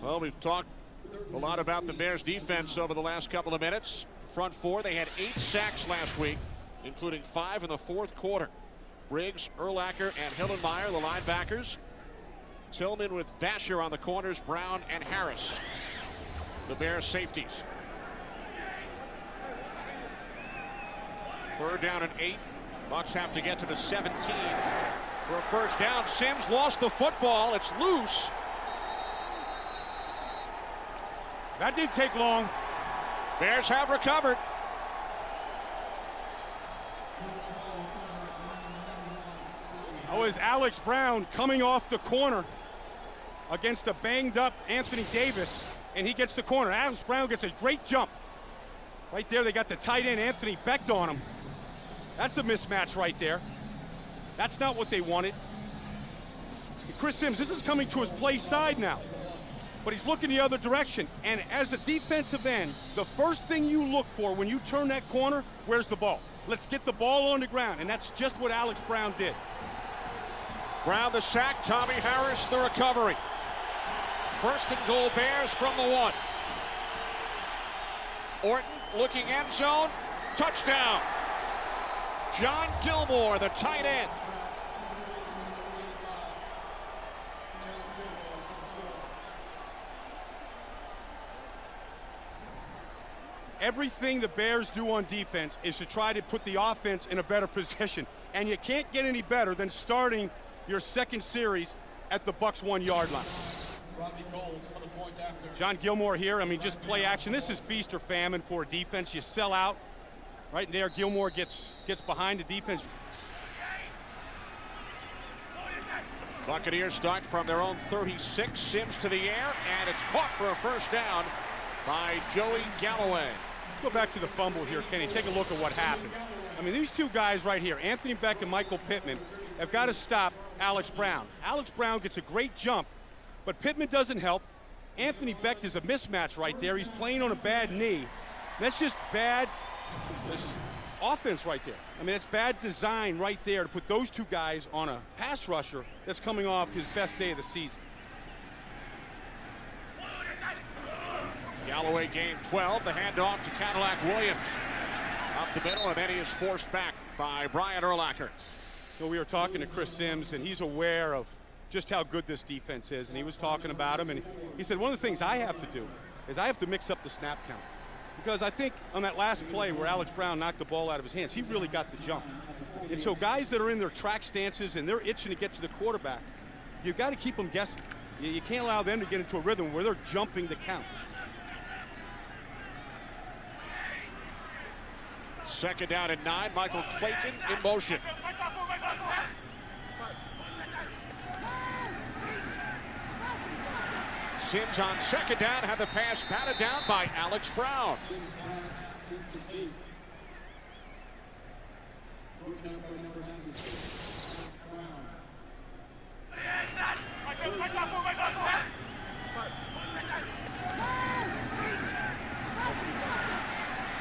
Well, we've talked a lot about the Bears defense over the last couple of minutes. Front four, they had 8 sacks last week, including 5 in the fourth quarter. Briggs, Urlacher, and Hillenmeyer, the linebackers. Tillman with Vasher on the corners, Brown and Harris, the Bears safeties. 3rd down and 8. Bucs have to get to the 17 for a first down. Sims lost the football. It's loose. That didn't take long. Bears have recovered. That was Alex Brown coming off the corner against a banged-up Anthony Davis, and he gets the corner. Alex Brown gets a great jump. Right there, they got the tight end, Anthony Becht, on him. That's a mismatch right there. That's not what they wanted. And Chris Sims, this is coming to his play side now, but he's looking the other direction. And as a defensive end, the first thing you look for when you turn that corner, where's the ball? Let's get the ball on the ground, and that's just what Alex Brown did. Brown the sack, Tommy Harris the recovery. 1st and goal, Bears from the 1. Orton looking end zone, touchdown. John Gilmore, the tight end. Everything the Bears do on defense is to try to put the offense in a better position. And you can't get any better than starting your second series at the Bucs 1-yard line. John Gilmore here, I mean, just play action. This is feast or famine for a defense. You sell out. Right there, Gilmore gets behind the defense. Buccaneers start from their own 36. Sims to the air, and it's caught for a first down by Joey Galloway. Go back to the fumble here, Kenny. Take a look at what happened. I mean, these two guys right here, Anthony Becht and Michael Pittman, have got to stop Alex Brown. Alex Brown gets a great jump, but Pittman doesn't help. Anthony Becht is a mismatch right there. He's playing on a bad knee. That's just bad offense right there. I mean, it's bad design right there to put those two guys on a pass rusher that's coming off his best day of the season. Galloway gained 12. The handoff to Cadillac Williams. Up the middle, and then he is forced back by Brian Urlacher. You know, we were talking to Chris Sims, and he's aware of just how good this defense is, and he was talking about him, and he said one of the things I have to do is I have to mix up the snap count. Because I think on that last play where Alex Brown knocked the ball out of his hands, he really got the jump. And so guys that are in their track stances and they're itching to get to the quarterback, you've got to keep them guessing. You can't allow them to get into a rhythm where they're jumping the count. 2nd down and 9. Michael Clayton in motion. Sims on 2nd down had the pass batted down by Alex Brown.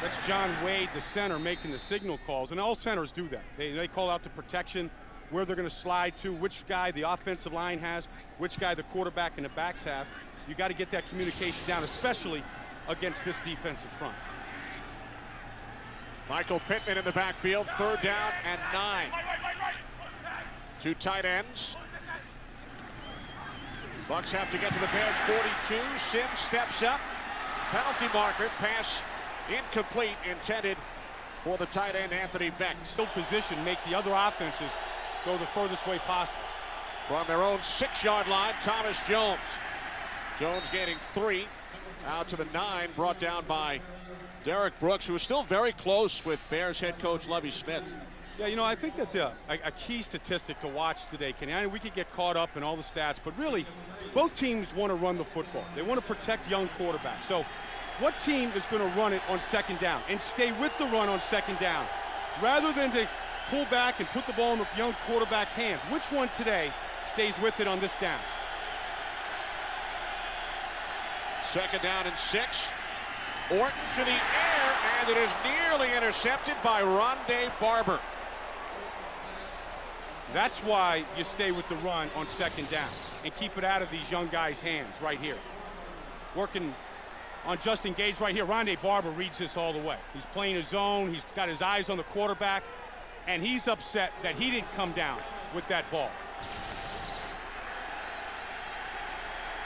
That's John Wade, the center, making the signal calls, and all centers do that. They call out the protection, where they're going to slide to, which guy the offensive line has, which guy the quarterback and the backs have. You got to get that communication down, especially against this defensive front. Michael Pittman in the backfield, 3rd down and 9. 2 tight ends. Bucs have to get to the Bears 42. Sims steps up. Penalty marker, pass incomplete, intended for the tight end Anthony Becht. Still position, make the other offenses go the furthest way possible. From their own 6-yard line, Thomas Jones. Jones gaining 3 out to the 9, brought down by Derek Brooks, who is still very close with Bears head coach Lovie Smith. Yeah, you know, I think that a key statistic to watch today, Kenny, I mean, we could get caught up in all the stats, but really, both teams want to run the football. They want to protect young quarterbacks. So what team is going to run it on 2nd down and stay with the run on 2nd down rather than to pull back and put the ball in the young quarterback's hands? Which one today stays with it on this down? 2nd down and 6. Orton to the air, and it is nearly intercepted by Rondé Barber. That's why you stay with the run on 2nd down and keep it out of these young guys' hands right here. working on Justin Gage right here. Rondé Barber reads this all the way. He's playing his zone. He's got his eyes on the quarterback, and he's upset that he didn't come down with that ball.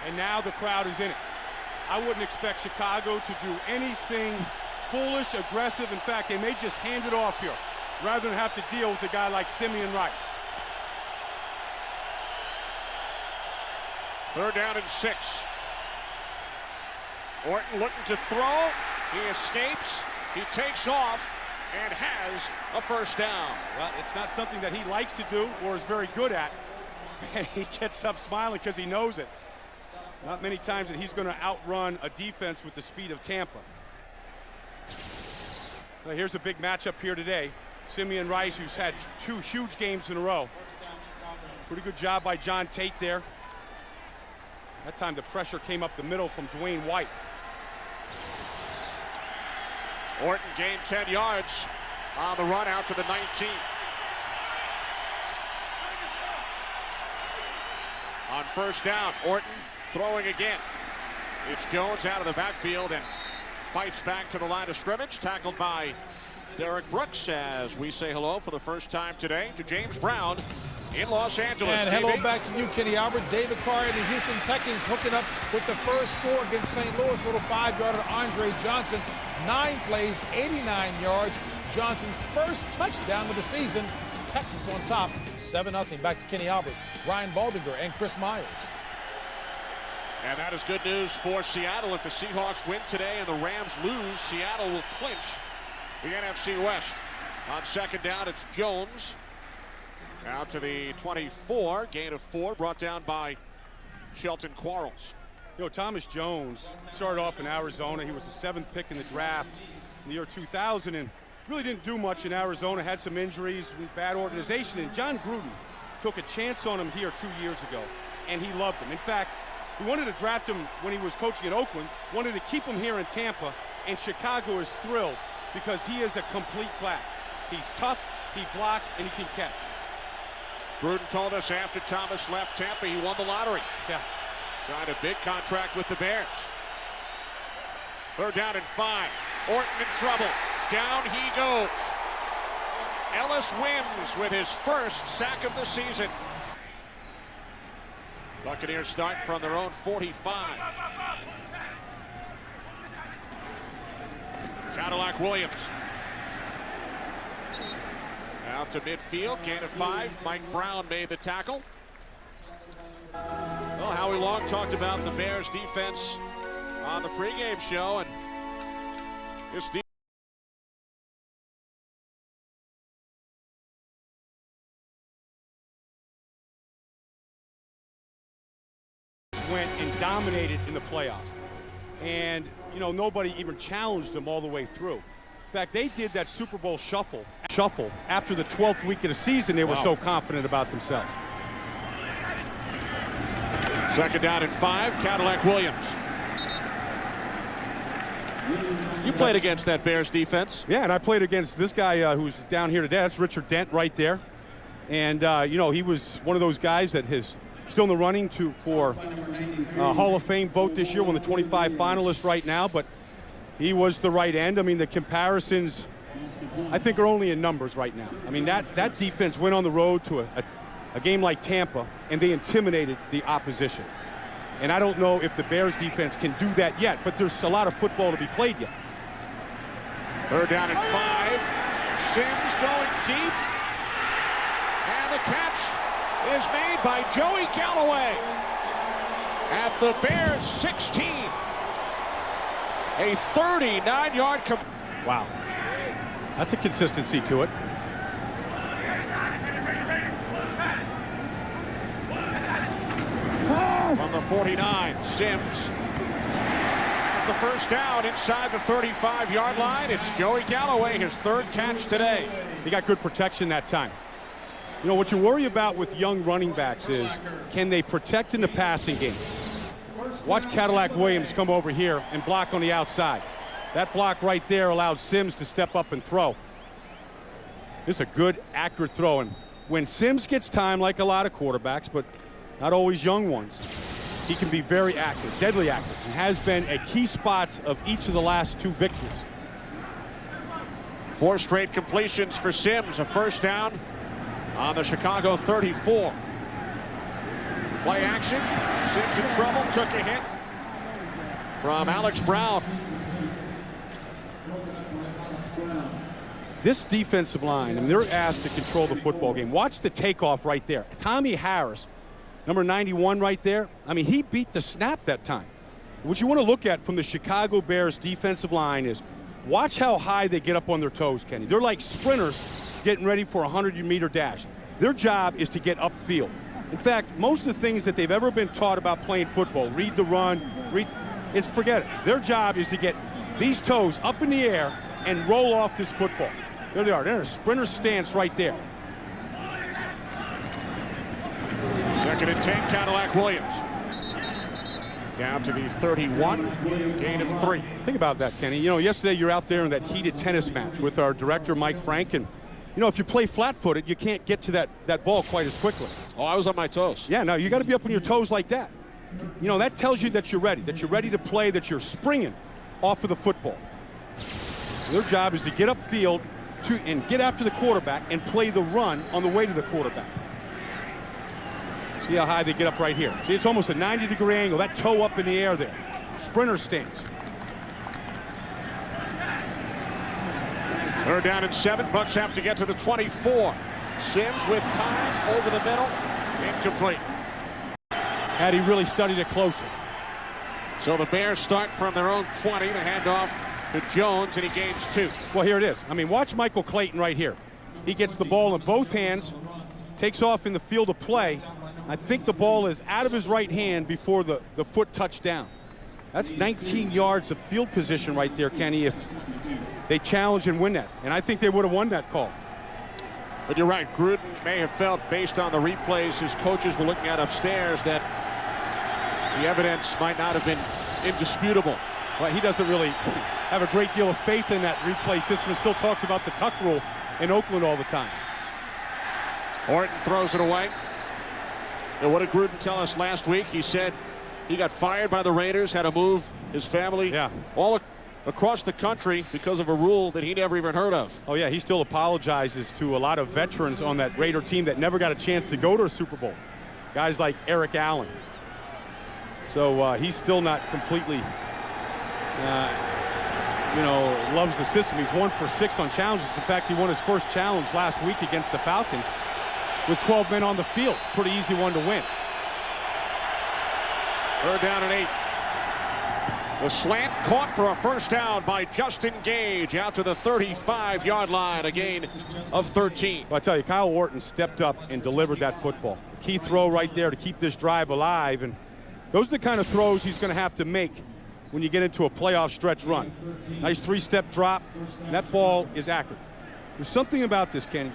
And now the crowd is in it. I wouldn't expect Chicago to do anything foolish, aggressive. In fact, they may just hand it off here rather than have to deal with a guy like Simeon Rice. 3rd down and 6. Orton looking to throw. He escapes. He takes off and has a 1st down. Well, it's not something that he likes to do or is very good at. And he gets up smiling because he knows it. Not many times that he's going to outrun a defense with the speed of Tampa. Well, here's a big matchup here today. Simeon Rice, who's had 2 huge games in a row. Pretty good job by John Tate there. That time the pressure came up the middle from Dwayne White. Orton gained 10 yards on the run out to the 19. On 1st down, Orton throwing again. It's Jones out of the backfield and fights back to the line of scrimmage, tackled by Derek Brooks, as we say hello for the first time today to James Brown in Los Angeles. And hello back to you, Kenny Albert. David Carr and the Houston Texans hooking up with the first score against St. Louis. Little 5-yarder to Andre Johnson. 9 plays, 89 yards. Johnson's first touchdown of the season. Texans on top, 7-0. Back to Kenny Albert, Ryan Baldinger, and Chris Myers. And that is good news for Seattle. If the Seahawks win today and the Rams lose, Seattle will clinch the NFC West. On 2nd down, it's Jones. Out to the 24, gain of 4, brought down by Shelton Quarles. You know, Thomas Jones started off in Arizona. He was the 7th pick in the draft in the year 2000 and really didn't do much in Arizona, had some injuries, bad organization. And John Gruden took a chance on him here 2 years ago, and he loved him. In fact, he wanted to draft him when he was coaching in Oakland, wanted to keep him here in Tampa, and Chicago is thrilled because he is a complete back. He's tough, he blocks, and he can catch. Gruden told us after Thomas left Tampa, he won the lottery. Yeah. Signed a big contract with the Bears. 3rd down and 5. Orton in trouble. Down he goes. Ellis wins with his first sack of the season. Buccaneers start from their own 45. Cadillac Williams. Out to midfield, gain of 5. Mike Brown made the tackle. Well, Howie Long talked about the Bears defense on the pregame show, and this defense went and dominated in the playoffs. And, you know, nobody even challenged them all the way through. In fact, they did that Super Bowl shuffle after the 12th week of the season. They were so confident about themselves. 2nd down and 5, Cadillac Williams. You played against that Bears defense. Yeah, and I played against this guy who's down here today. That's Richard Dent right there. And, you know, he was one of those guys that is still in the running for Hall of Fame vote this year, one of the 25 finalists right now, but he was the right end. I mean, the comparisons, I think, are only in numbers right now. I mean, that defense went on the road to a game like Tampa, and they intimidated the opposition. And I don't know if the Bears defense can do that yet, but there's a lot of football to be played yet. 3rd down and 5. Sims going deep. And the catch is made by Joey Galloway at the Bears 16. A 39-yard Wow. That's a consistency to it. From the 49, Sims has the 1st down inside the 35-yard line. It's Joey Galloway, his 3rd catch today. He got good protection that time. You know, what you worry about with young running backs is, can they protect in the passing game? Watch Cadillac Williams come over here and block on the outside. That block right there allowed Sims to step up and throw. This is a good, accurate throw. And when Sims gets time, like a lot of quarterbacks, but not always young ones, he can be very active, deadly active, and has been at key spots of each of the last 2 victories. 4 straight completions for Sims, a first down on the Chicago 34. Play action. Sims in trouble, took a hit from Alex Brown. This defensive line, I mean, they're asked to control the football game. Watch the takeoff right there. Tommy Harris, number 91 right there. I mean, he beat the snap that time. What you want to look at from the Chicago Bears defensive line is watch how high they get up on their toes, Kenny. They're like sprinters getting ready for a 100-meter dash. Their job is to get upfield. In fact, most of the things that they've ever been taught about playing football, read the run, forget it. Their job is to get these toes up in the air and roll off this football. There they are. They're in a sprinter stance right there. 2nd and 10, Cadillac Williams. Down to the 31, gain of 3. Think about that, Kenny. You know, yesterday you're out there in that heated tennis match with our director, Mike Frank, and you know, if you play flat-footed, you can't get to that ball quite as quickly. Oh, I was on my toes. Yeah, no, you got to be up on your toes like that. You know, that tells you that you're ready to play, that you're springing off of the football. Their job is to get upfield and get after the quarterback and play the run on the way to the quarterback. See how high they get up right here. See, it's almost a 90-degree angle. That toe up in the air there. Sprinter stance. 3rd down and 7. Bucs have to get to the 24. Sims with time over the middle. Incomplete. Had he really studied it closer. So the Bears start from their own 20. The handoff to Jones, and he gains 2. Well, here it is. I mean, watch Michael Clayton right here. He gets the ball in both hands, takes off in the field of play. I think the ball is out of his right hand before the foot touched down. That's 19 yards of field position right there, Kenny, if they challenge and win that. And I think they would have won that call. But you're right. Gruden may have felt, based on the replays his coaches were looking at upstairs, that the evidence might not have been indisputable. Well, he doesn't really have a great deal of faith in that replay system and still talks about the tuck rule in Oakland all the time. Orton throws it away. And what did Gruden tell us last week? He said he got fired by the Raiders, had to move his family all across the country because of a rule that he never even heard of. Oh, yeah, he still apologizes to a lot of veterans on that Raider team that never got a chance to go to a Super Bowl. Guys like Eric Allen. So he's still not completely, loves the system. He's 1 for 6 on challenges. In fact, he won his first challenge last week against the Falcons with 12 men on the field. Pretty easy one to win. 3rd down and 8. The slant caught for a first down by Justin Gage out to the 35-yard line, a gain of 13. Well, I tell you, Kyle Orton stepped up and delivered that football. A key throw right there to keep this drive alive, and those are the kind of throws he's going to have to make when you get into a playoff stretch run. Nice 3-step drop, and that ball is accurate. There's something about this, Kenny,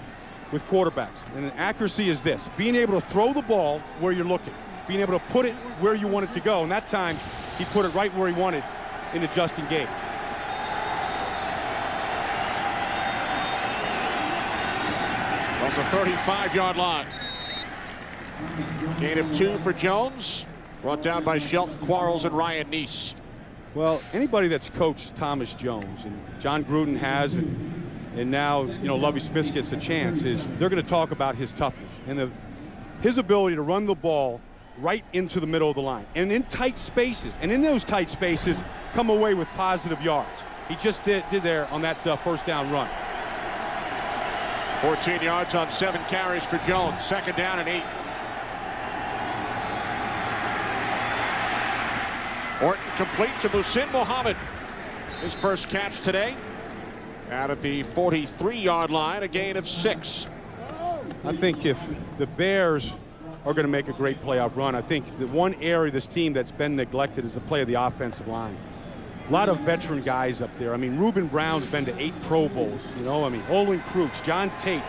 with quarterbacks, and accuracy is this: being able to throw the ball where you're looking, being able to put it where you want it to go, and that time he put it right where he wanted into Justin Gage. From the 35-yard line. Gain of 2 for Jones, brought down by Shelton Quarles and Ryan Neese. Well, anybody that's coached Thomas Jones, and John Gruden has, and now, Lovie Smith gets a chance, is they're going to talk about his toughness and his ability to run the ball right into the middle of the line and in tight spaces, and in those tight spaces come away with positive yards. He just did there on that first down run. 14 yards on 7 carries for Jones. 2nd down and 8. Orton complete to Muhsin Muhammad. His first catch today out at the 43-yard line, a gain of 6. I think if the Bears are going to make a great playoff run, I think the one area of this team that's been neglected is the play of the offensive line. A lot of veteran guys up there. I mean, Reuben Brown's been to 8 Pro Bowls. Olin Krooks, John Tate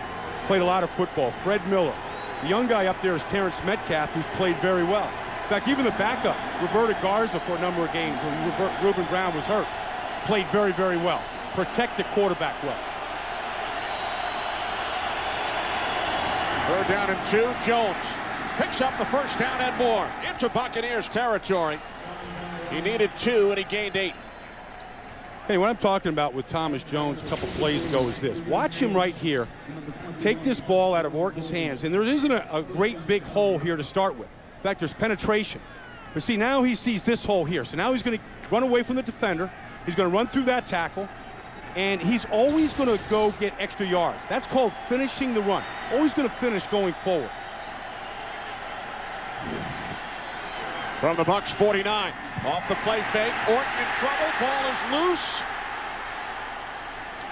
played a lot of football. Fred Miller. The young guy up there is Terrence Metcalf, who's played very well. In fact, even the backup, Roberto Garza, for a number of games when Reuben Brown was hurt, played very, very well. Protect the quarterback well. 3rd down and 2. Jones picks up the first down and more into Buccaneers territory. He needed 2 and he gained 8. Hey, what I'm talking about with Thomas Jones a couple plays ago is this. Watch him right here take this ball out of Orton's hands, and there isn't a great big hole here to start with. In fact, there's penetration. But see, now he sees this hole here. So now he's going to run away from the defender. He's going to run through that tackle, and he's always going to go get extra yards. That's called finishing the run. Always going to finish going forward. From the Bucs 49, off the play fake, Orton in trouble, ball is loose.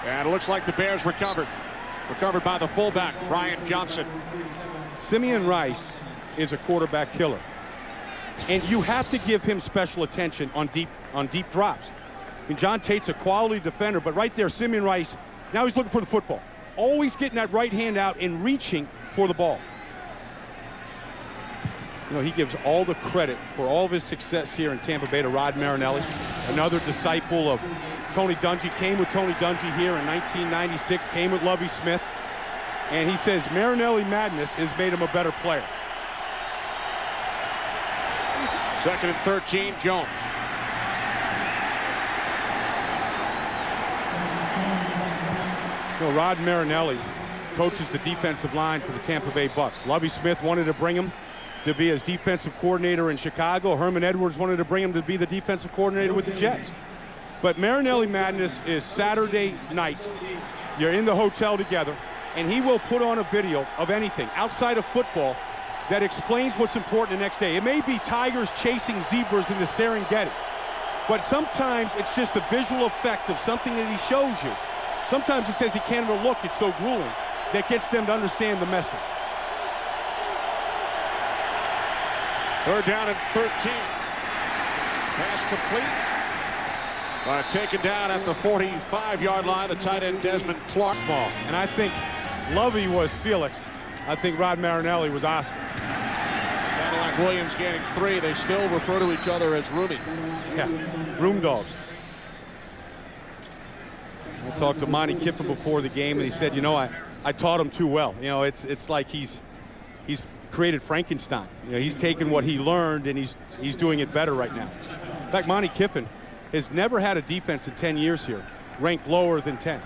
And it looks like the Bears recovered. Recovered by the fullback, Brian Johnson. Simeon Rice is a quarterback killer. And you have to give him special attention on deep drops. I mean, John Tate's a quality defender, but right there, Simeon Rice, now he's looking for the football. Always getting that right hand out and reaching for the ball. You know, he gives all the credit for all of his success here in Tampa Bay to Rod Marinelli, another disciple of Tony Dungy. Came with Tony Dungy here in 1996, came with Lovie Smith. And he says Marinelli madness has made him a better player. 2nd and 13, Jones. You know, Rod Marinelli coaches the defensive line for the Tampa Bay Bucs. Lovie Smith wanted to bring him to be his defensive coordinator in Chicago. Herman Edwards wanted to bring him to be the defensive coordinator with the Jets. But Marinelli madness is Saturday nights. You're in the hotel together, and he will put on a video of anything outside of football that explains what's important the next day. It may be tigers chasing zebras in the Serengeti, but sometimes it's just the visual effect of something that he shows you. Sometimes he says he can't even look, it's so grueling, that gets them to understand the message. 3rd down and 13. Pass complete. Taken down at the 45-yard line, the tight end Desmond Clark. Small. And I think Lovey was Felix. I think Rod Marinelli was Oscar. Cadillac Williams getting 3. They still refer to each other as Roomie. Yeah, room dogs. I talked to Monty Kiffin before the game, and he said, you know, I taught him too well. You know, it's like he's created Frankenstein. You know, he's taken what he learned, and he's doing it better right now. In fact, Monty Kiffin has never had a defense in 10 years here ranked lower than 10.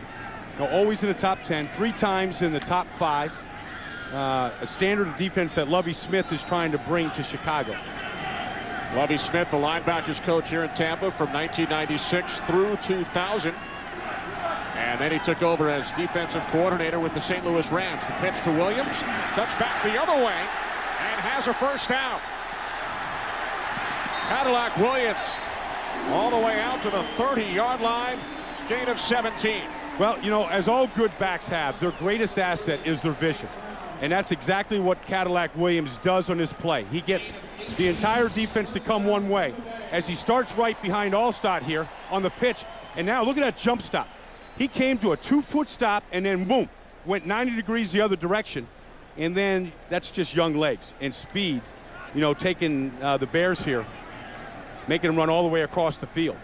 You know, always in the top 10, 3 times in the top 5. A standard of defense that Lovie Smith is trying to bring to Chicago. Lovie Smith, the linebackers coach here in Tampa from 1996 through 2000. And then he took over as defensive coordinator with the St. Louis Rams. The pitch to Williams, cuts back the other way, and has a first down. Cadillac Williams all the way out to the 30-yard line, gain of 17. Well, you know, as all good backs have, their greatest asset is their vision. And that's exactly what Cadillac Williams does on this play. He gets the entire defense to come one way as he starts right behind Allstott here on the pitch. And now look at that jump stop. He came to a 2-foot stop and then, boom, went 90 degrees the other direction. And then that's just young legs and speed, you know, taking the Bears here, making them run all the way across the field.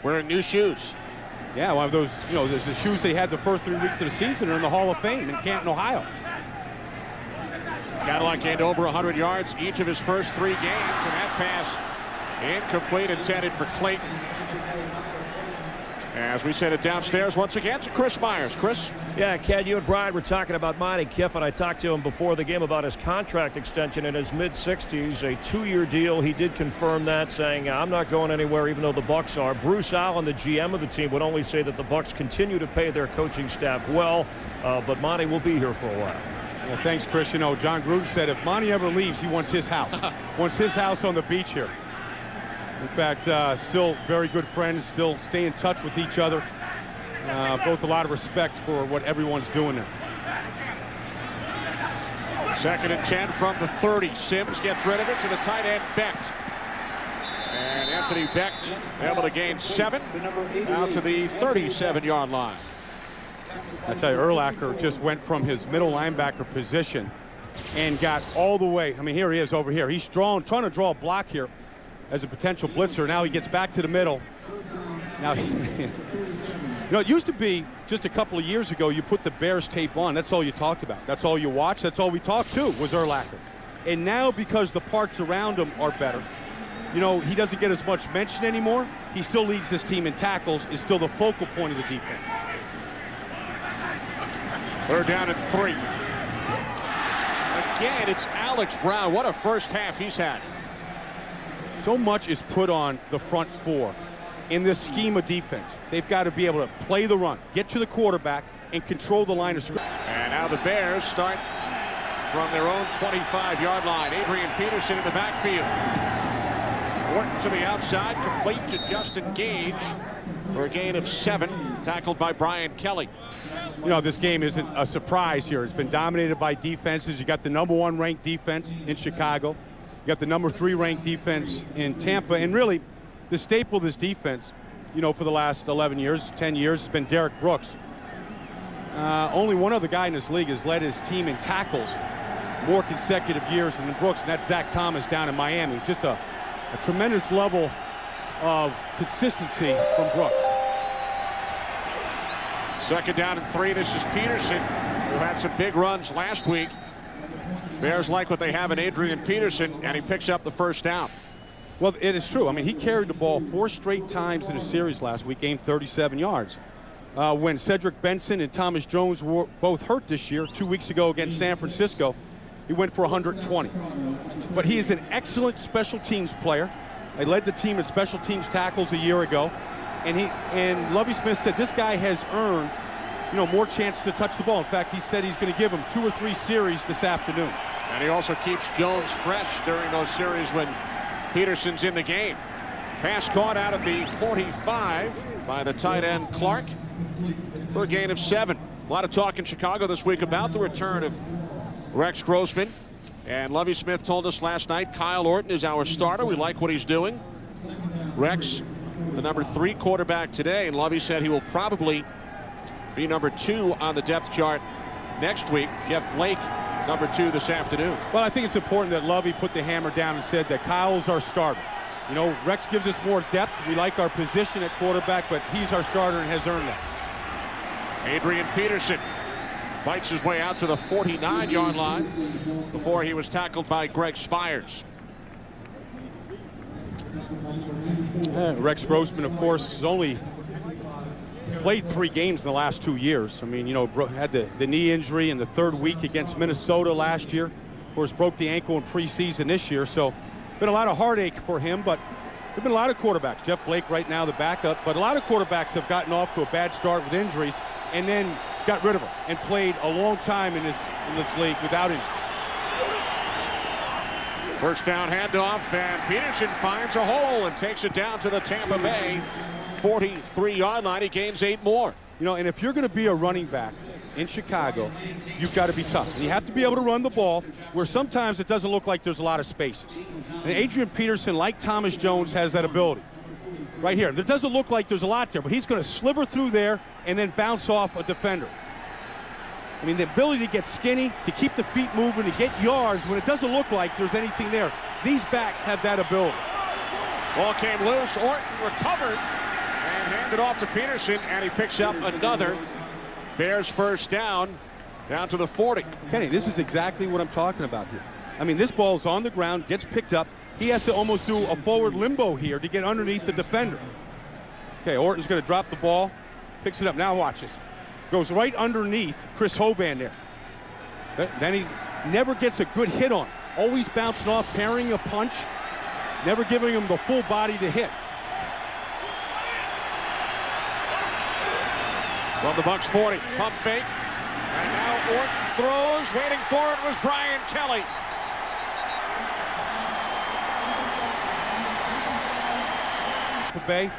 Wearing new shoes. Yeah, one of those, you know, the shoes they had the first 3 weeks of the season are in the Hall of Fame in Canton, Ohio. Cadillac gained over 100 yards each of his first 3 games, and that pass incomplete, intended for Clayton. As we send it downstairs once again to Chris Myers. Chris? Yeah, Ken, you and Brian were talking about Monty Kiffin. I talked to him before the game about his contract extension in his mid-60s, a 2-year deal. He did confirm that, saying, I'm not going anywhere even though the Bucs are. Bruce Allen, the GM of the team, would only say that the Bucs continue to pay their coaching staff well, but Monty will be here for a while. Well, thanks, Chris. You know, John Gruden said if Monty ever leaves, he wants his house. Wants his house on the beach here. In fact, still very good friends, still stay in touch with each other. Both a lot of respect for what everyone's doing there. 2nd and 10 from the 30. Sims gets rid of it to the tight end, Becht. And Anthony Becht able to gain 7 out to the 37-yard line. I tell you, Urlacher just went from his middle linebacker position and got all the way. I mean, here he is over here. He's trying to draw a block here as a potential blitzer. Now he gets back to the middle. Now, you know, it used to be just a couple of years ago, you put the Bears tape on. That's all you talked about. That's all you watched. That's all we talked to was Urlacher. And now because the parts around him are better, you know, he doesn't get as much mention anymore. He still leads this team in tackles, is still the focal point of the defense. They're down at 3. Again, it's Alex Brown. What a first half he's had. So much is put on the front four in this scheme of defense. They've got to be able to play the run, get to the quarterback, and control the line of scrimmage. And now the Bears start from their own 25-yard line. Adrian Peterson in the backfield. Orton to the outside, complete to Justin Gage for a gain of 7, tackled by Brian Kelly. You know, this game isn't a surprise here. It's been dominated by defenses. You got the #1 ranked defense in Chicago. You got the #3 ranked defense in Tampa. And really, the staple of this defense, you know, for the last 11 years, 10 years, has been Derek Brooks. Only one other guy in this league has led his team in tackles more consecutive years than Brooks, and that's Zach Thomas down in Miami. Just a tremendous level of consistency from Brooks. Second down and 3. This is Peterson, who had some big runs last week. Bears like what they have in Adrian Peterson, and he picks up the first down. Well, it is true. I mean, he carried the ball 4 straight times in a series last week, gained 37 yards. When Cedric Benson and Thomas Jones were both hurt this year, 2 weeks ago against San Francisco, he went for 120. But he is an excellent special teams player. He led the team in special teams tackles a year ago. And Lovie Smith said this guy has earned, you know, more chance to touch the ball. In fact, he said he's going to give him 2 or 3 series this afternoon. And he also keeps Jones fresh during those series when Peterson's in the game. Pass caught out at the 45 by the tight end Clark for a gain of 7. A lot of talk in Chicago this week about the return of Rex Grossman. And Lovie Smith told us last night Kyle Orton is our starter. We like what he's doing. Rex, the #3 quarterback today, and Lovie said he will probably be #2 on the depth chart next week. Jeff Blake, #2 this afternoon. Well, I think it's important that Lovie put the hammer down and said that Kyle's our starter. You know, Rex gives us more depth. We like our position at quarterback, but he's our starter and has earned that. Adrian Peterson fights his way out to the 49-yard line before he was tackled by Greg Spires. Rex Grossman, of course, has only played 3 games in the last 2 years. I mean, you know, had the knee injury in the 3rd week against Minnesota last year. Of course, broke the ankle in preseason this year. So, been a lot of heartache for him, but there have been a lot of quarterbacks. Jeff Blake right now, the backup, but a lot of quarterbacks have gotten off to a bad start with injuries and then got rid of them and played a long time in this league without injury. First down handoff, and Peterson finds a hole and takes it down to the Tampa Bay 43-yard line. He gains 8 more. You know, and if you're going to be a running back in Chicago, you've got to be tough. And you have to be able to run the ball where sometimes it doesn't look like there's a lot of spaces. And Adrian Peterson, like Thomas Jones, has that ability. Right here. It doesn't look like there's a lot there, but he's going to sliver through there and then bounce off a defender. I mean, the ability to get skinny, to keep the feet moving, to get yards when it doesn't look like there's anything there. These backs have that ability. Ball came loose. Orton recovered and handed off to Peterson, and he picks up another Bears first down to the 40. Kenny, this is exactly what I'm talking about here. I mean, this ball's on the ground, gets picked up. He has to almost do a forward limbo here to get underneath the defender. Okay, Orton's going to drop the ball, picks it up. Now watch this. Goes right underneath Chris Hovan there. Then he never gets a good hit on him. Always bouncing off, parrying a punch, never giving him the full body to hit. From the Bucs 40, pump fake. And now Orton throws. Waiting for it was Brian Kelly. Bay,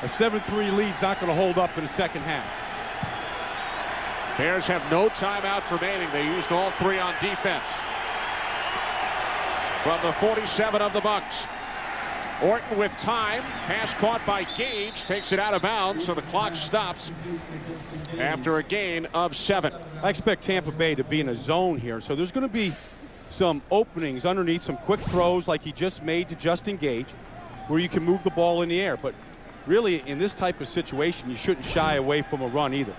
a 7-3 lead's not going to hold up in the second half. Bears have no timeouts remaining. They used all 3 on defense. From the 47 of the Bucs. Orton with time. Pass caught by Gage. Takes it out of bounds, so the clock stops after a gain of 7. I expect Tampa Bay to be in a zone here, so there's going to be some openings underneath, some quick throws like he just made to Justin Gage, where you can move the ball in the air. But really, in this type of situation, you shouldn't shy away from a run either.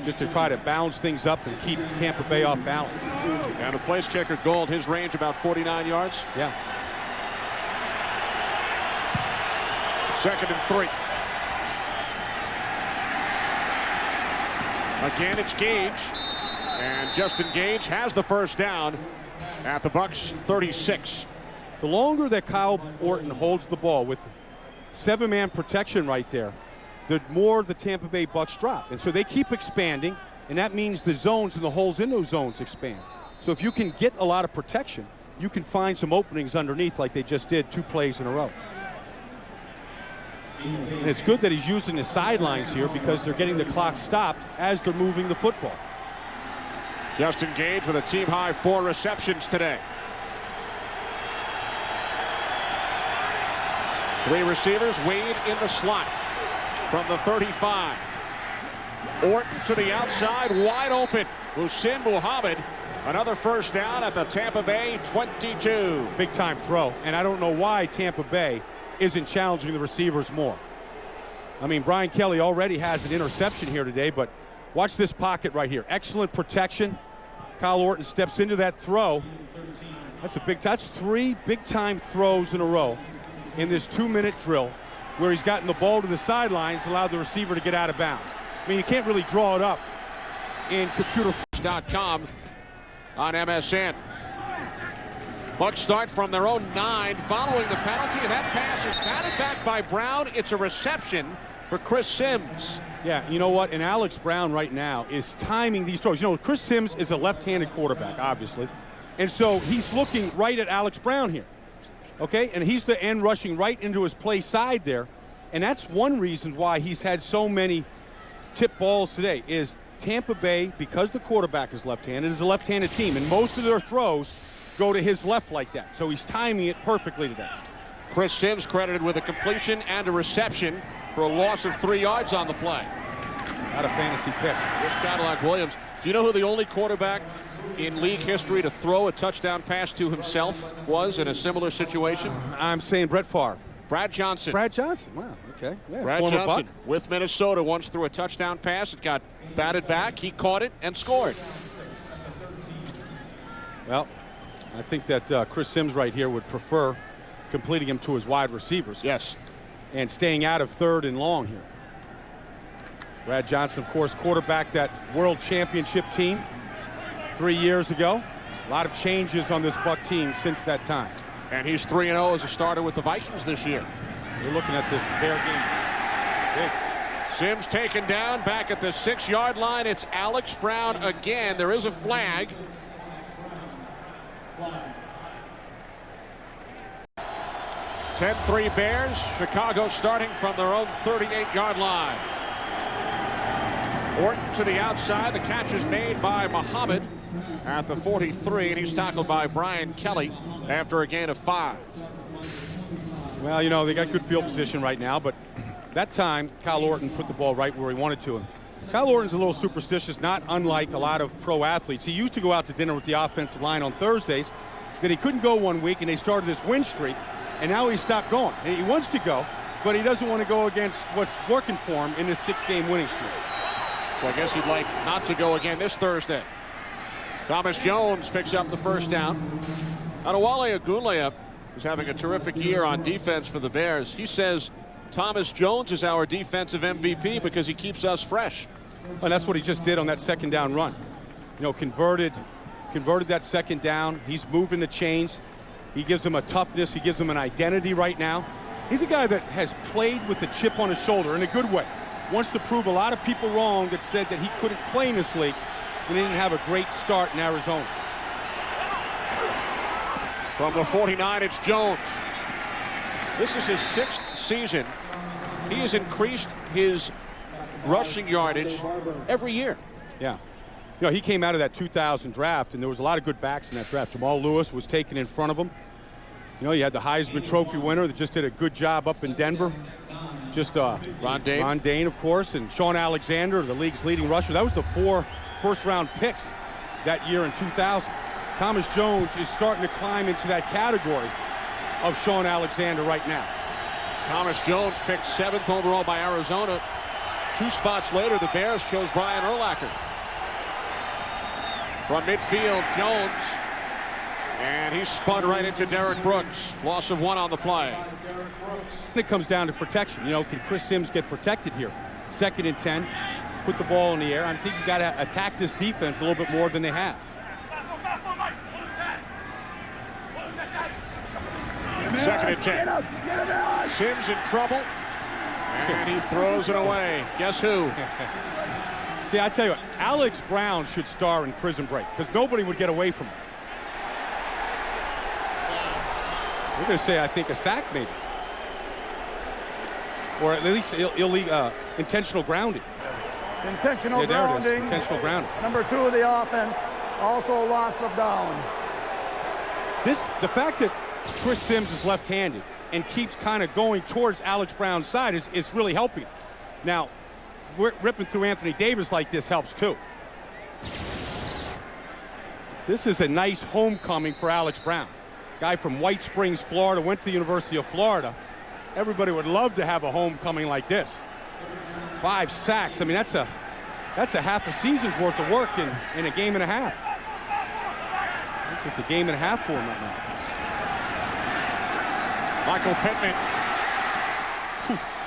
just to try to balance things up and keep Tampa Bay off balance. And the place kicker Gold, his range about 49 yards. Yeah. 2nd and 3. Again, it's Gage. And Justin Gage has the first down at the Bucs 36. The longer that Kyle Orton holds the ball with 7-man protection right there, the more the Tampa Bay Bucs drop. And so they keep expanding, and that means the zones and the holes in those zones expand. So if you can get a lot of protection, you can find some openings underneath like they just did 2 plays in a row. And it's good that he's using the sidelines here because they're getting the clock stopped as they're moving the football. Justin Gage with a team-high 4 receptions today. 3 receivers, Wade in the slot from the 35. Orton to the outside, wide open. Hussein Muhammad, another first down at the Tampa Bay 22. Big time throw, and I don't know why Tampa Bay isn't challenging the receivers more. I mean, Brian Kelly already has an interception here today, but watch this pocket right here. Excellent protection. Kyle Orton steps into that throw. That's 3 big-time throws in a row in this 2-minute drill where he's gotten the ball to the sidelines, allowed the receiver to get out of bounds. I mean, you can't really draw it up in computer.com on MSN. Bucs start from their own 9 following the penalty, and that pass is batted back by Brown. It's a reception for Chris Sims. Yeah, you know what? And Alex Brown right now is timing these throws. You know, Chris Sims is a left-handed quarterback, obviously. And so he's looking right at Alex Brown here. Okay? And he's the end rushing right into his play side there. And that's one reason why he's had so many tip balls today is Tampa Bay, because the quarterback is left-handed, is a left-handed team. And most of their throws go to his left like that. So he's timing it perfectly today. Chris Sims credited with a completion and a reception for a loss of 3 yards on the play. Not a fantasy pick. Chris Cadillac Williams. Do you know who the only quarterback in league history to throw a touchdown pass to himself was in a similar situation? I'm saying Brett Favre. Brad Johnson. Brad Johnson. Wow. Okay. Yeah, Brad Johnson Buck with Minnesota once threw a touchdown pass. It got batted back. He caught it and scored. Well, I think that Chris Sims right here would prefer completing him to his wide receivers. Yes. And staying out of 3rd and long here. Brad Johnson, of course, quarterback that world championship team 3 years ago. A lot of changes on this Buck team since that time. And he's 3-0 as a starter with the Vikings this year. We're looking at this Bear game. Big. Sims taken down back at the 6-yard line. It's Alex Brown again. There is a flag. (10-3) Bears. Chicago starting from their own 38-yard line. Orton to the outside. The catch is made by Muhammad at the 43, and he's tackled by Brian Kelly after a gain of 5. Well, you know, they got good field position right now, but that time Kyle Orton put the ball right where he wanted to. And Kyle Orton's a little superstitious, not unlike a lot of pro athletes. He used to go out to dinner with the offensive line on Thursdays. Then he couldn't go one week, and they started this win streak, and now he stopped going. And he wants to go, but he doesn't want to go against what's working for him in this 6-game winning streak. So I guess he'd like not to go again this Thursday. Thomas Jones picks up the first down. Adewale Agunleye is having a terrific year on defense for the Bears. He says Thomas Jones is our defensive MVP because he keeps us fresh. And that's what he just did on that 2nd down run. You know, converted that 2nd down. He's moving the chains. He gives them a toughness. He gives them an identity right now. He's a guy that has played with a chip on his shoulder in a good way. Wants to prove a lot of people wrong that said that he couldn't play in this league when he didn't have a great start in Arizona. From the 49, it's Jones. This is his 6th season. He has increased his rushing yardage every year. Yeah. You know, he came out of that 2000 draft, and there was a lot of good backs in that draft. Jamal Lewis was taken in front of him. You know, you had the Heisman Trophy winner that just did a good job up in Denver. Just Ron Dane, of course, and Sean Alexander, the league's leading rusher. That was the 4 first-round picks that year in 2000. Thomas Jones is starting to climb into that category of Sean Alexander right now. Thomas Jones picked 7th overall by Arizona 2 spots later, the Bears chose Brian Urlacher. From midfield, Jones. And he spun right into Derek Brooks. Loss of 1 on the play. It comes down to protection. You know, can Chris Sims get protected here? 2nd and 10. Put the ball in the air. I think you got to attack this defense a little bit more than they have. 2nd and 10. Sims in trouble. And he throws it away. Guess who? See, I tell you what, Alex Brown should star in Prison Break because nobody would get away from him. We're going to say, I think, a sack maybe. Or at least intentional grounding. Intentional grounding. There it is. Intentional grounding. Number 2 of the offense. Also loss of down. The fact that Chris Sims is left-handed and keeps kind of going towards Alex Brown's side is really helping him. Now, ripping through Anthony Davis like this helps too. This is a nice homecoming for Alex Brown. Guy from White Springs, Florida, went to the University of Florida. Everybody would love to have a homecoming like this. 5 sacks. I mean, that's a half a season's worth of work in a game and a half. It's just a game and a half for him right now. Michael Pittman.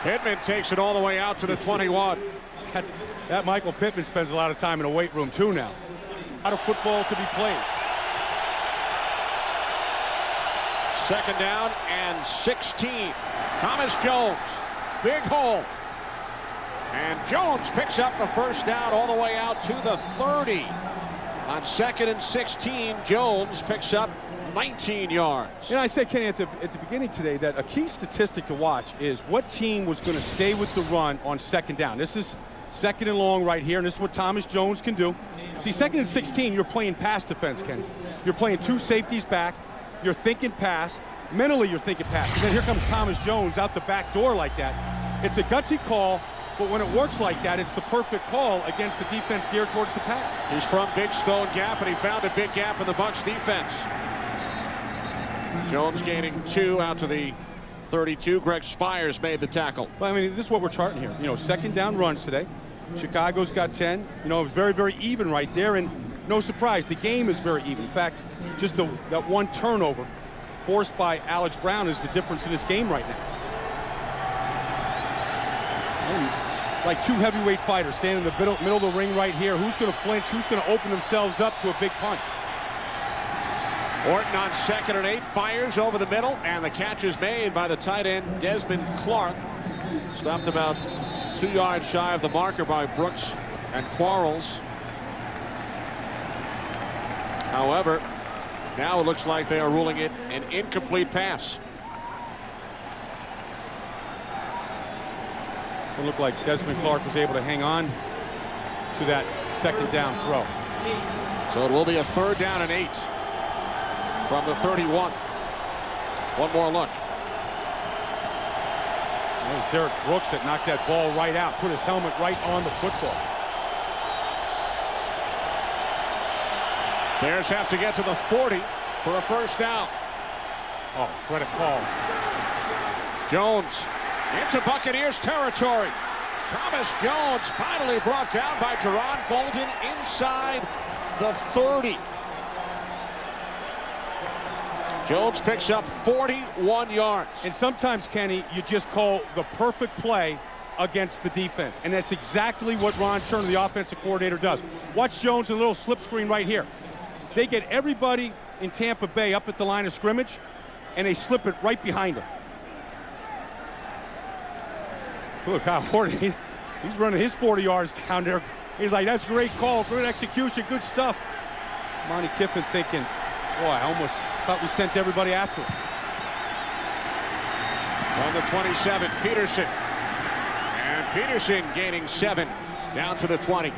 Pittman takes it all the way out to the 21. That Michael Pittman spends a lot of time in a weight room too now. A lot of football to be played. 2nd down and 16. Thomas Jones. Big hole. And Jones picks up the first down all the way out to the 30. On 2nd and 16, Jones picks up 19 yards. And I said, Kenny, at the beginning today that a key statistic to watch is what team was going to stay with the run on 2nd down. This is 2nd and long right here, and this is what Thomas Jones can do. See, 2nd and 16, you're playing pass defense, Kenny. You're playing 2 safeties back. You're thinking pass. Mentally, you're thinking pass. And then here comes Thomas Jones out the back door like that. It's a gutsy call, but when it works like that, it's the perfect call against the defense geared towards the pass. He's from Big Stone Gap, and he found a big gap in the Bucs defense. Jones gaining 2 out to the 32. Greg Spires made the tackle. Well, I mean, this is what we're charting here. You know, 2nd down runs today. Chicago's got 10. You know, it's very, very even right there, and no surprise, the game is very even. In fact, just that 1 turnover forced by Alex Brown is the difference in this game right now. And like 2 heavyweight fighters standing in the middle of the ring right here. Who's going to flinch? Who's going to open themselves up to a big punch? Orton on 2nd and 8, fires over the middle, and the catch is made by the tight end, Desmond Clark. Stopped about 2 yards shy of the marker by Brooks and Quarles. However, now it looks like they are ruling it an incomplete pass. It looked like Desmond Clark was able to hang on to that 2nd down throw. So it will be a 3rd down and 8 from the 31. One more look. It was Derek Brooks that knocked that ball right out, put his helmet right on the football. Bears have to get to the 40 for a first down. Oh, what a call. Jones into Buccaneers territory. Thomas Jones finally brought down by Jerron Bolden inside the 30. Jones picks up 41 yards. And sometimes, Kenny, you just call the perfect play against the defense. And that's exactly what Ron Turner, the offensive coordinator, does. Watch Jones in a little slip screen right here. They get everybody in Tampa Bay up at the line of scrimmage, and they slip it right behind him. Look, Kyle Horton, he's running his 40 yards down there. He's like, that's a great call, good execution, good stuff. Monty Kiffin thinking, boy, I almost thought we sent everybody after him. On the 27, Peterson. And Peterson gaining 7 down to the 20.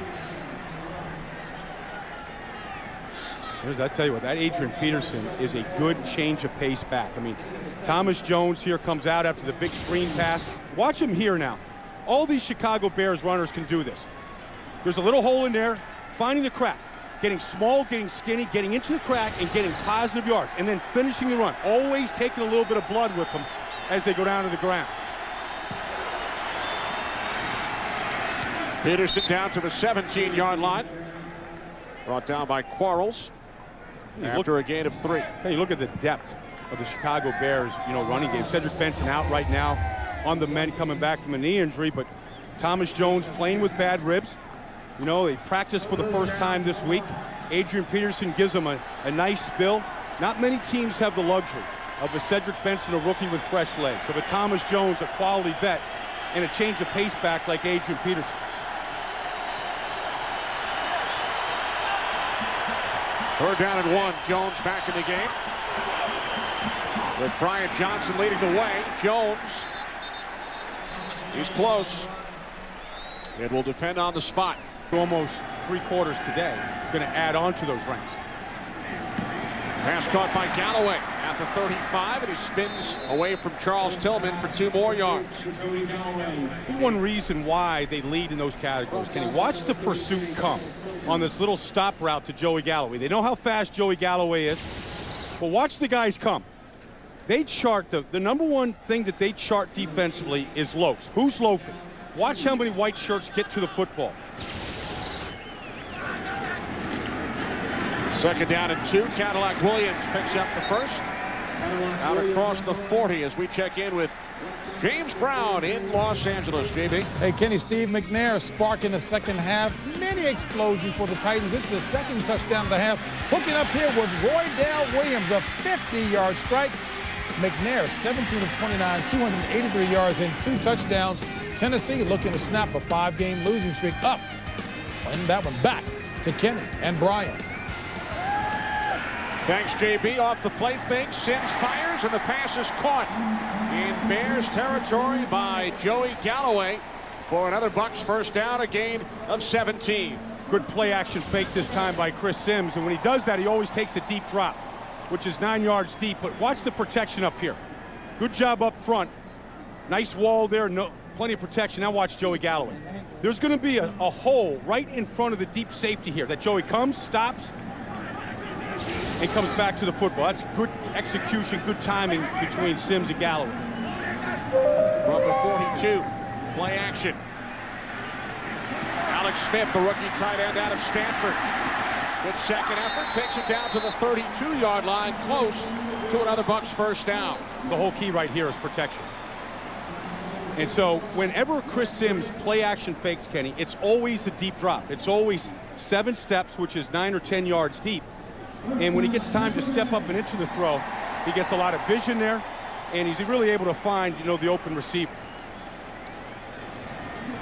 I tell you what, that Adrian Peterson is a good change of pace back. I mean, Thomas Jones here comes out after the big screen pass. Watch him here now. All these Chicago Bears runners can do this. There's a little hole in there, finding the crack, getting small, getting skinny, getting into the crack, and getting positive yards, and then finishing the run. Always taking a little bit of blood with them as they go down to the ground. Peterson down to the 17-yard line. Brought down by Quarles after a gain of 3. Hey, look at the depth of the Chicago Bears, running game. Cedric Benson out right now on the men coming back from a knee injury, but Thomas Jones playing with bad ribs. They practiced for the first time this week. Adrian Peterson gives them a nice spill. Not many teams have the luxury of a Cedric Benson, a rookie with fresh legs, of a Thomas Jones, a quality vet, and a change of pace back like Adrian Peterson. Third down and 1. Jones back in the game, with Brian Johnson leading the way. Jones, he's close. It will depend on the spot. Almost 3 quarters today. Going to add on to those ranks. Pass caught by Galloway at the 35, and he spins away from Charles Tillman for 2 more yards. One reason why they lead in those categories, Kenny, watch the pursuit come on this little stop route to Joey Galloway. They know how fast Joey Galloway is, but watch the guys come. They chart, the number one thing that they chart defensively is loafs. Who's loafing? Watch how many white shirts get to the football. Second down and 2. Cadillac Williams picks up the first. Out across the 40 as we check in with James Brown in Los Angeles. JB. Hey, Kenny, Steve McNair sparking the second half. Mini explosion for the Titans. This is the second touchdown of the half. Hooking up here with Roydell Williams, a 50-yard strike. McNair, 17 of 29, 283 yards and 2 touchdowns. Tennessee looking to snap a 5-game losing streak up. Playing that one back to Kenny and Brian. Thanks, JB. Off the play fake, Sims fires, and the pass is caught in Bears territory by Joey Galloway for another Bucs first down, a gain of 17. Good play action fake this time by Chris Sims, and when he does that, he always takes a deep drop, which is 9 yards deep. But watch the protection up here. Good job up front. Nice wall there, plenty of protection. Now watch Joey Galloway. There's going to be a hole right in front of the deep safety here that Joey comes, stops, and comes back to the football. That's good execution, good timing between Sims and Galloway. From the 42, play action. Alex Smith, the rookie tight end out of Stanford. Good second effort, takes it down to the 32-yard line, close to another Bucs first down. The whole key right here is protection. And so whenever Chris Sims play action fakes, Kenny, it's always a deep drop. It's always 7 steps, which is 9 or 10 yards deep. And when he gets time to step up and into the throw, he gets a lot of vision there, and he's really able to find, the open receiver.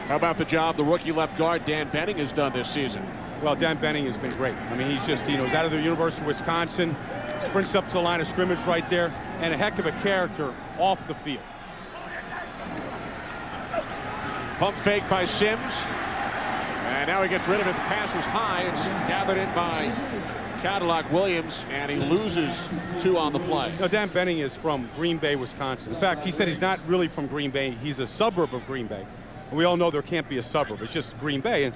How about the job the rookie left guard Dan Benning has done this season? Well, Dan Benning has been great. I mean, he's just, he's out of the University of Wisconsin, sprints up to the line of scrimmage right there, and a heck of a character off the field. Pump fake by Sims, and now he gets rid of it. The pass was high. It's gathered in by Cadillac Williams, and he loses 2 on the play. Dan Benning is from Green Bay, Wisconsin. In fact, he said he's not really from Green Bay. He's a suburb of Green Bay. And we all know there can't be a suburb. It's just Green Bay.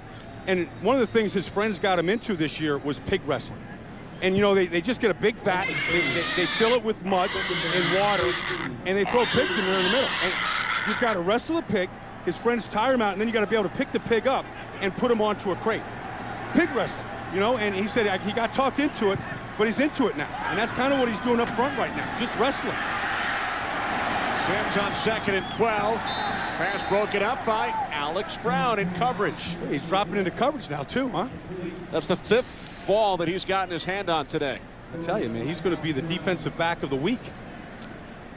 And one of the things his friends got him into this year was pig wrestling. And, they just get a big vat, they fill it with mud and water, and they throw pigs in there in the middle. And you've got to wrestle a pig, his friends tire him out, and then you got to be able to pick the pig up and put him onto a crate. Pig wrestling. And he said he got talked into it, but he's into it now. And that's kind of what he's doing up front right now, just wrestling. Sims on 2nd and 12. Pass broken up by Alex Brown in coverage. He's dropping into coverage now, too, huh? That's the 5th ball that he's gotten his hand on today. I tell you, man, he's going to be the defensive back of the week.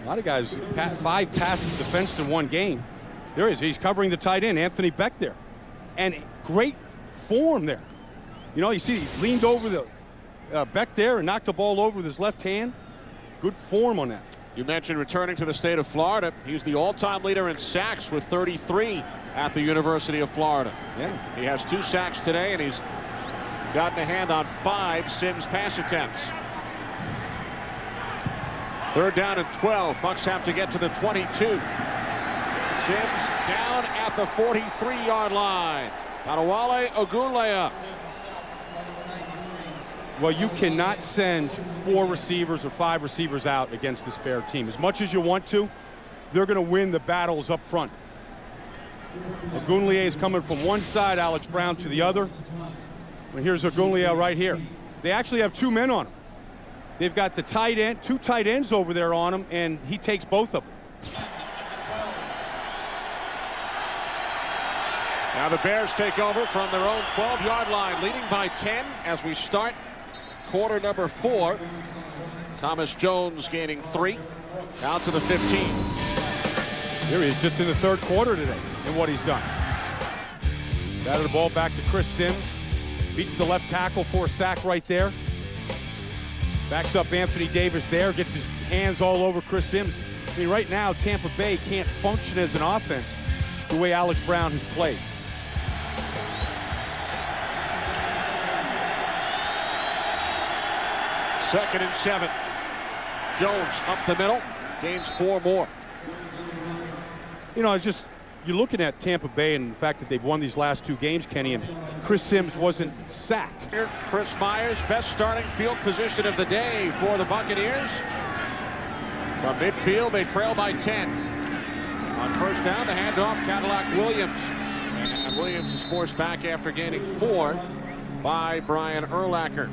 A lot of guys, 5 passes defensed in 1 game. There he is. He's covering the tight end, Anthony Beck there. And great form there. You see he leaned over the Beck there and knocked the ball over with his left hand. Good form on that. You mentioned returning to the state of Florida. He's the all-time leader in sacks with 33 at the University of Florida. Yeah. He has 2 sacks today, and he's gotten a hand on 5 Sims pass attempts. 3rd down and 12. Bucs have to get to the 22. Sims down at the 43-yard line. Adewale Ogunleya. Well, you cannot send 4 receivers or 5 receivers out against this Bear team. As much as you want to, they're going to win the battles up front. Ogunleye is coming from one side, Alex Brown to the other. And here's Ogunleye right here. They actually have two men on him. They've got the tight end, two tight ends over there on him, and he takes both of them. Now the Bears take over from their own 12-yard line, leading by 10 as we start quarter number 4. Thomas Jones gaining 3, out to the 15. Here he is, just in the third quarter today, and what he's done. Batted the ball back to Chris Sims. Beats the left tackle for a sack right there. Backs up Anthony Davis there, gets his hands all over Chris Sims. I mean, right now, Tampa Bay can't function as an offense the way Alex Brown has played. Second and 7. Jones up the middle, gains 4 more. You know, it's just, you're looking at Tampa Bay and the fact that they've won these last 2 games, Kenny, and Chris Sims wasn't sacked. Here, Chris Myers, best starting field position of the day for the Buccaneers. From midfield, they trail by 10. On first down, the handoff, Cadillac Williams. And Williams is forced back after gaining 4 by Brian Urlacher.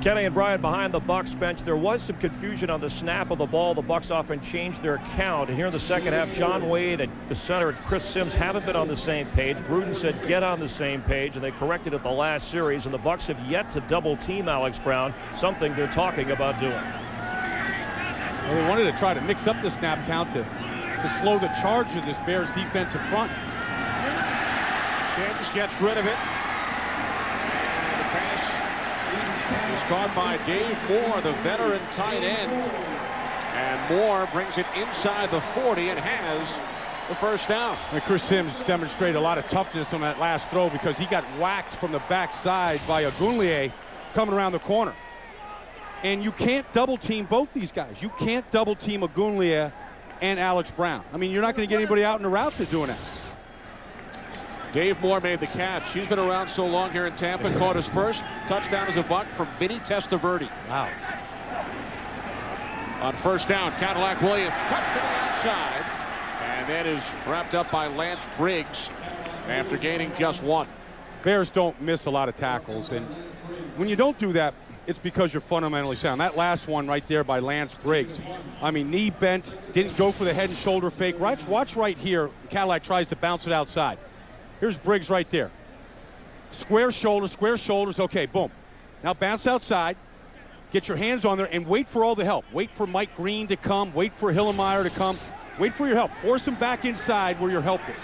Kenny and Brian behind the Bucs bench. There was some confusion on the snap of the ball. The Bucs often changed their count. And here in the second half, John Wade and the center and Chris Sims haven't been on the same page. Gruden said get on the same page, and they corrected it the last series. And the Bucs have yet to double team Alex Brown, something they're talking about doing. Well, they wanted to try to mix up the snap count to slow the charge of this Bears defensive front. Sims gets rid of it. And the pass is caught by Dave Moore, the veteran tight end. And Moore brings it inside the 40 and has the first down. And Chris Sims demonstrated a lot of toughness on that last throw because he got whacked from the backside by Ogunleye coming around the corner. And you can't double team both these guys. You can't double team Ogunleye and Alex Brown. I mean, you're not going to get anybody out in the route to doing that. Dave Moore made the catch. He's been around so long here in Tampa. Caught his first touchdown as a Buck from Vinny Testaverde. Wow. On first down, Cadillac Williams cuts to the outside. And that is wrapped up by Lance Briggs after gaining just 1. Bears don't miss a lot of tackles. And when you don't do that, it's because you're fundamentally sound. That last one right there by Lance Briggs. I mean, knee bent, didn't go for the head and shoulder fake. Watch right here. Cadillac tries to bounce it outside. Here's Briggs right there. Square shoulders. Okay, boom. Now bounce outside. Get your hands on there and wait for all the help. Wait for Mike Green to come. Wait for Hillenmeyer to come. Wait for your help. Force them back inside where your help is.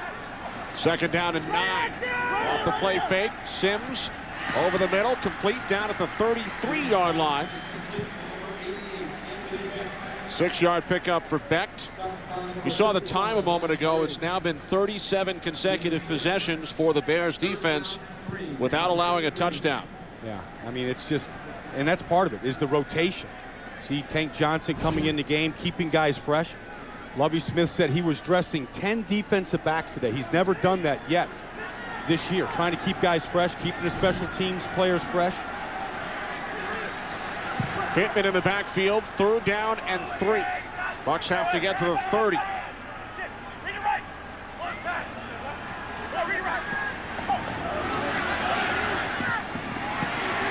Second down and 9. Off the play fake. Sims over the middle, complete down at the 33-yard line. 6-yard pickup for Becht. You saw the time a moment ago. It's now been 37 consecutive possessions for the Bears defense without allowing a touchdown. Yeah, I mean, it's just, and that's part of it, is the rotation. See Tank Johnson coming in the game, keeping guys fresh. Lovie Smith said he was dressing 10 defensive backs today. He's never done that yet this year, trying to keep guys fresh, keeping the special teams players fresh. Pittman in the backfield, 3rd down and 3. Bucs have to get to the 30.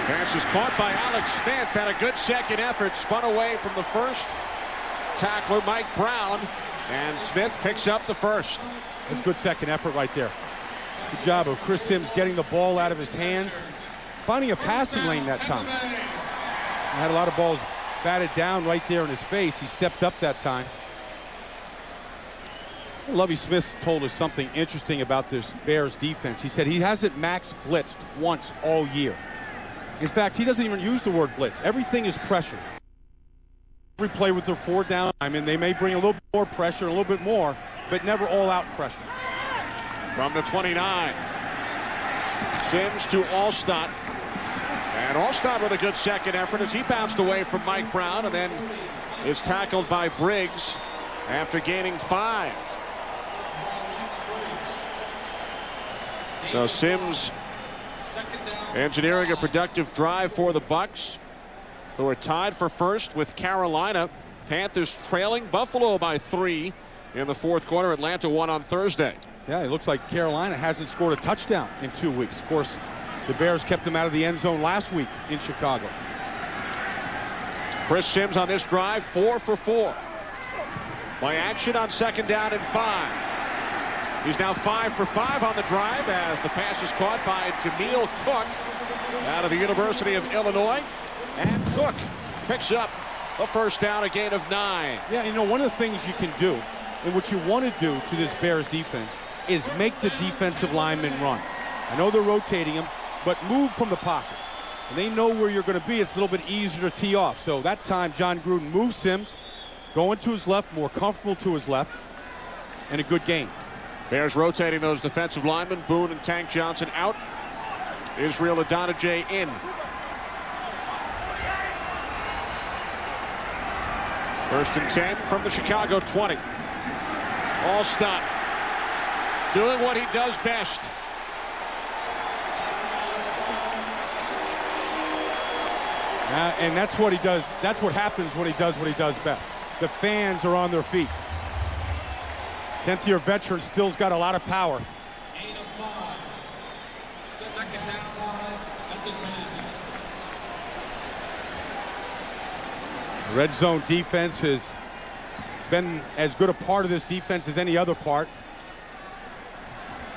Pass is caught by Alex Smith. Had a good second effort, spun away from the first tackler, Mike Brown, and Smith picks up the first. That's a good second effort right there. Good job of Chris Sims getting the ball out of his hands, finding a passing lane that time. He had a lot of balls batted down right there in his face. He stepped up that time. Lovie Smith told us something interesting about this Bears defense. He said he hasn't max blitzed once all year. In fact, he doesn't even use the word blitz. Everything is pressure. Every play with their 4 down, I mean, they may bring a little bit more pressure, a little bit more, but never all-out pressure. From the 29, Sims to Allstott. And Allstott with a good second effort as he bounced away from Mike Brown and then is tackled by Briggs after gaining 5. So Sims engineering a productive drive for the Bucs, who are tied for first with Carolina. Panthers trailing Buffalo by 3 in the fourth quarter. Atlanta won on Thursday. Yeah, it looks like Carolina hasn't scored a touchdown in 2 weeks. Of course, the Bears kept them out of the end zone last week in Chicago. Chris Sims on this drive, 4 for 4. By action on 2nd down and 5. He's now 5 for 5 on the drive as the pass is caught by Jameel Cook out of the University of Illinois. And Cook picks up a first down, a gain of 9. Yeah, you know, one of the things you can do and what you want to do to this Bears defense is make the defensive linemen run. I know they're rotating them, but move from the pocket. And they know where you're going to be. It's a little bit easier to tee off. So that time, John Gruden moves Sims, going to his left, more comfortable to his left, and a good gain. Bears rotating those defensive linemen. Boone and Tank Johnson out. Israel Adonijah in. First and 10 from the Chicago 20. All stop. Doing what he does best. And that's what he does. That's what happens when he does what he does best. The fans are on their feet. 10th-year veteran still's got a lot of power. The red zone defense has been as good a part of this defense as any other part.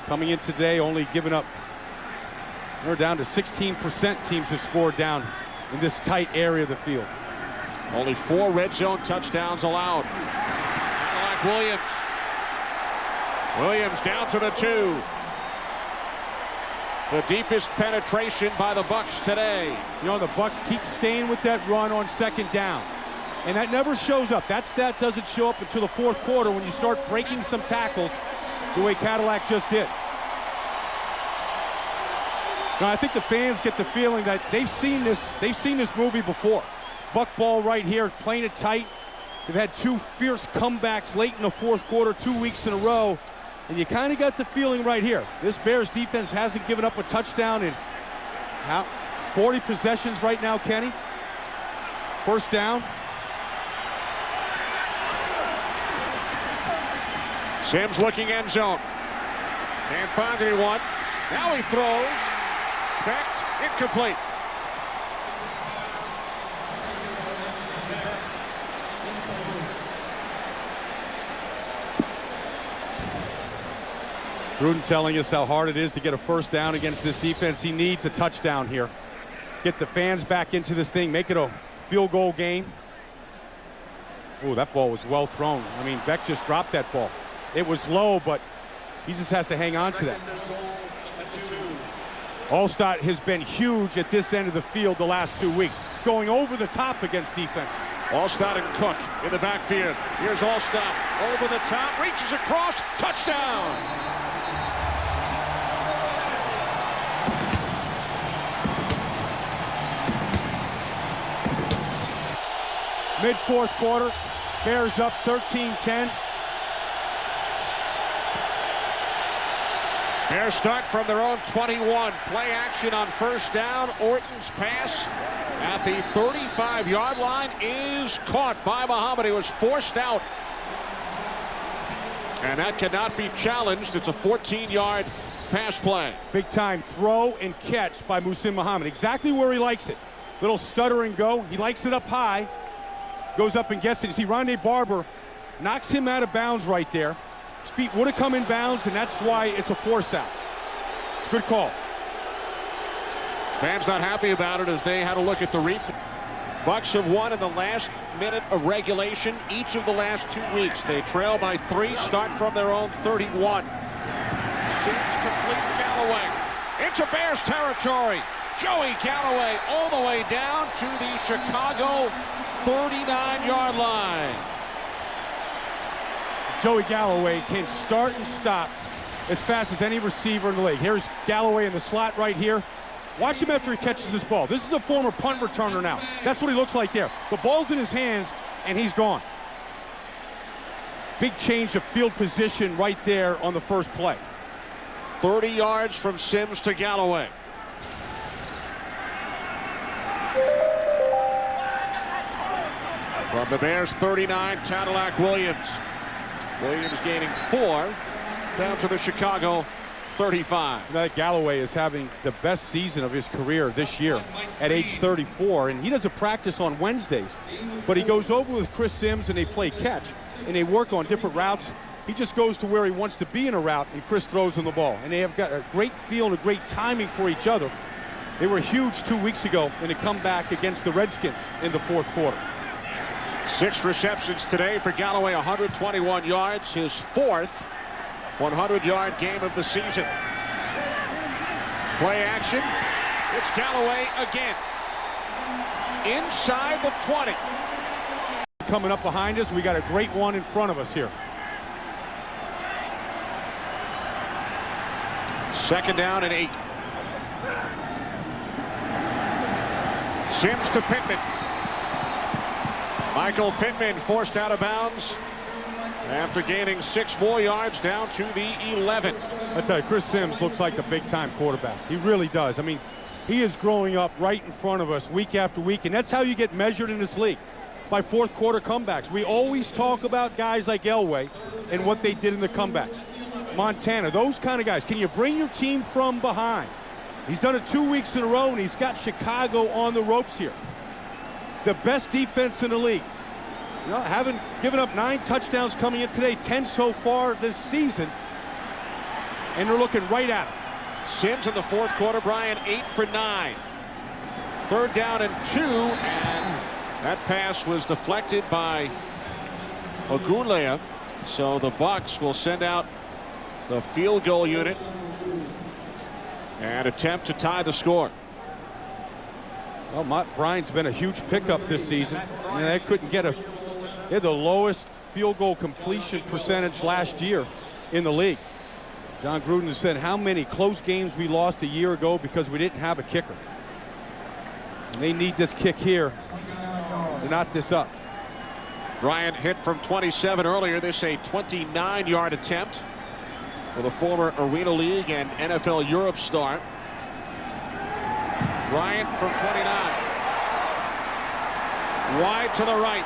Coming in today, only giving up. They're down to 16% teams have scored down in this tight area of the field. Only 4 red zone touchdowns allowed. Like Williams. Williams down to the 2. The deepest penetration by the Bucs today. You know, the Bucs keep staying with that run on 2nd down. And that never shows up. That stat doesn't show up until the fourth quarter when you start breaking some tackles the way Cadillac just did. Now, I think the fans get the feeling that they've seen this movie before. Buck ball right here, playing it tight. They've had 2 fierce comebacks late in the fourth quarter, 2 weeks in a row. And you kind of got the feeling right here. This Bears defense hasn't given up a touchdown in 40 possessions right now, Kenny. First down. Sims looking end zone. Can't find anyone. Now he throws. Back, incomplete. Gruden telling us how hard it is to get a first down against this defense. He needs a touchdown here. Get the fans back into this thing. Make it a field goal game. Oh, that ball was well thrown. I mean, Beck just dropped that ball. It was low, but he just has to hang on to that. Allstott has been huge at this end of the field the last 2 weeks, going over the top against defenses. Allstott and Cook in the backfield. Here's Allstott over the top, reaches across, touchdown! Mid-fourth quarter, Bears up 13-10. Bears start from their own 21. Play action on first down. Orton's pass at the 35-yard line is caught by Muhammad. He was forced out. And that cannot be challenged. It's a 14-yard pass play. Big time throw and catch by Muhsin Muhammad. Exactly where he likes it. Little stutter and go. He likes it up high. Goes up and gets it. You see Rondé Barber knocks him out of bounds right there. His feet would have come in bounds, and that's why it's a force out. It's a good call. Fans not happy about it as they had a look at the replay. Bucs have won in the last minute of regulation each of the last 2 weeks. They trail by 3, start from their own 31. Seems complete. Galloway into Bears territory. Joey Galloway all the way down to the Chicago 39-yard line. Joey Galloway can start and stop as fast as any receiver in the league. Here's Galloway in the slot right here. Watch him after he catches this ball. This is a former punt returner now. That's what he looks like there. The ball's in his hands, and he's gone. Big change of field position right there on the first play. 30 yards from Sims to Galloway. From the Bears 39, Cadillac Williams. Williams gaining 4 down to the Chicago 35. That Galloway is having the best season of his career this year at age 34, and he doesn't practice on Wednesdays, but he goes over with Chris Sims and they play catch and they work on different routes. He just goes to where he wants to be in a route, and Chris throws him the ball, and they have got a great feel and a great timing for each other. They were huge 2 weeks ago in a comeback against the Redskins in the fourth quarter. 6 receptions today for Galloway, 121 yards, his 4th 100-yard game of the season. Play action. It's Galloway again. Inside the 20. Coming up behind us, we got a great one in front of us here. 2nd down and 8. Sims to Pittman. Michael Pittman forced out of bounds after gaining 6 more yards down to the 11. I tell you, Chris Sims looks like a big-time quarterback. He really does. I mean, he is growing up right in front of us week after week, and that's how you get measured in this league, by fourth quarter comebacks. We always talk about guys like Elway and what they did in the comebacks. Montana, those kind of guys. Can you bring your team from behind? He's done it 2 weeks in a row, and he's got Chicago on the ropes here. The best defense in the league. You know, having given up 9 touchdowns coming in today, 10 so far this season, and they're looking right at him. Sims in the fourth quarter, Brian, 8 for 9. 3rd down and 2, and that pass was deflected by Ogunleye. So the Bucs will send out the field goal unit and attempt to tie the score. Well, Matt Bryant's been a huge pickup this season, and they couldn't get a. They had the lowest field goal completion percentage last year in the league. John Gruden has said how many close games we lost a year ago because we didn't have a kicker. And they need this kick here to knot this up. Bryant hit from 27 earlier. This a 29-yard attempt for the former Arena League and NFL Europe star. Bryant from 29. Wide to the right.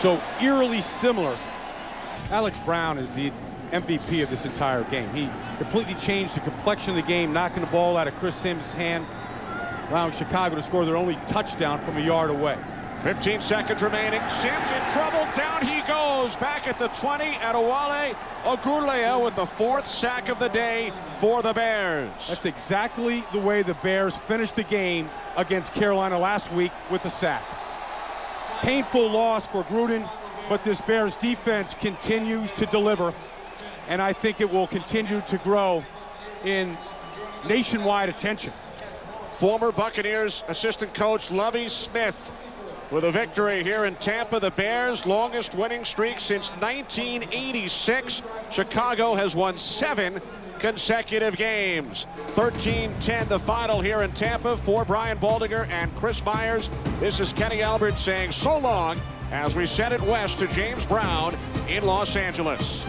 So eerily similar. Alex Brown is the MVP of this entire game. He completely changed the complexion of the game, knocking the ball out of Chris Sims' hand, allowing Chicago to score their only touchdown from a yard away. 15 seconds remaining. Sims in trouble. Down he goes. Back at the 20. Adewale Ogunleye with the 4th sack of the day for the Bears. That's exactly the way the Bears finished the game against Carolina last week with a sack. Painful loss for Gruden, but this Bears defense continues to deliver, and I think it will continue to grow in nationwide attention. Former Buccaneers assistant coach Lovie Smith with a victory here in Tampa. The Bears' longest winning streak since 1986. Chicago has won 7 consecutive games. 13-10 the final here in Tampa. For Brian Baldinger and Chris Myers, this is Kenny Albert saying so long as we send it west to James Brown in Los Angeles.